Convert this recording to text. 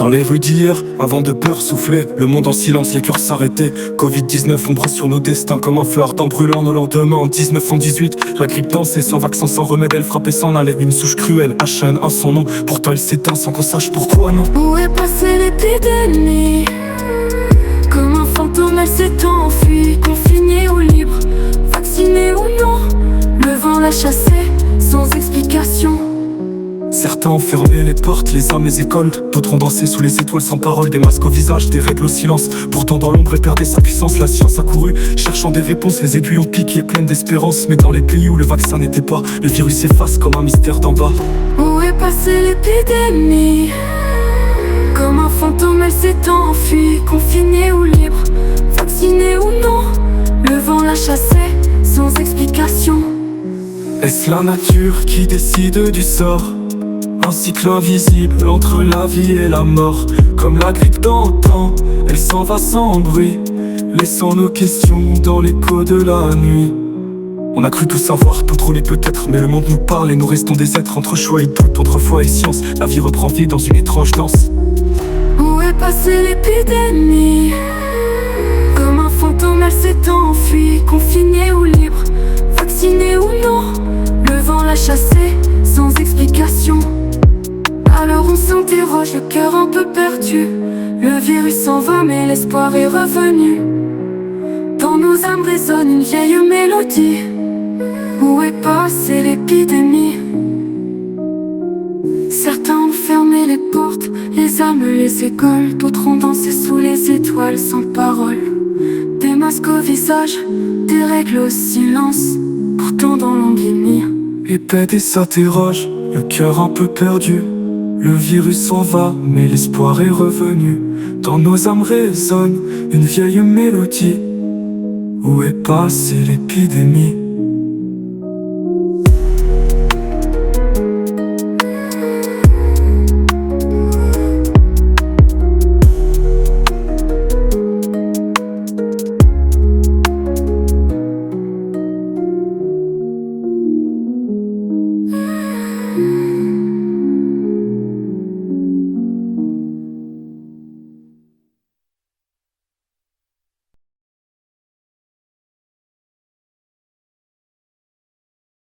Dans les rues d'hier, un vent de peur soufflait. Le monde en silence, les cœurs s'arrêtaient. Covid-19 ombre sur nos destins comme un feu ardent brûlant nos lendemains. En 1918, la grippe dansait sans vaccin, sans remède. Elle frappait sans allait une souche cruelle, H1N1 son nom. Pourtant elle s'éteint sans qu'on sache pourquoi, non. Où est passée l'épidémie? Comme un fantôme elle s'est enfuie. Confinée ou libre, vaccinée ou non, le vent l'a chassée sans explication. Certains ont fermé les portes, les armes, les écoles. D'autres ont dansé sous les étoiles sans parole. Des masques au visage, des règles au silence. Pourtant dans l'ombre elle perdait sa puissance. La science a couru, cherchant des réponses. Les aiguilles ont piqué, pleines d'espérance. Mais dans les pays où le vaccin n'était pas, le virus s'efface comme un mystère d'en bas. Où est passée l'épidémie? Comme un fantôme elle s'est enfuie. Confinée ou libre, vaccinée ou non, le vent l'a chassée sans explication. Est-ce la nature qui décide du sort? Un cycle invisible entre la vie et la mort. Comme la grippe d'antan, elle s'en va sans bruit, laissant nos questions dans l'écho de la nuit. On a cru tout savoir, contrôler peut-être, mais le monde nous parle et nous restons des êtres entre choix et doute, entre foi et science. La vie reprend vie dans une étrange danse. Où est passée l'épidémie? Comme un fantôme elle s'est enfuie. Confinée ou libre, vaccinée ou non, le vent l'a chassée sans explication. Alors on s'interroge, le cœur un peu perdu. Le virus s'en va mais l'espoir est revenu. Dans nos âmes résonne une vieille mélodie. Où est passée l'épidémie? Certains ont fermé les portes, les âmes, les écoles. D'autres ont dansé sous les étoiles sans parole. Des masques au visage, des règles au silence. Pourtant dans l'ombre Les bêtes s'interrogent, le cœur un peu perdu. Le virus s'en va, mais l'espoir est revenu. Dans nos âmes résonne une vieille mélodie. Où est passée l'épidémie?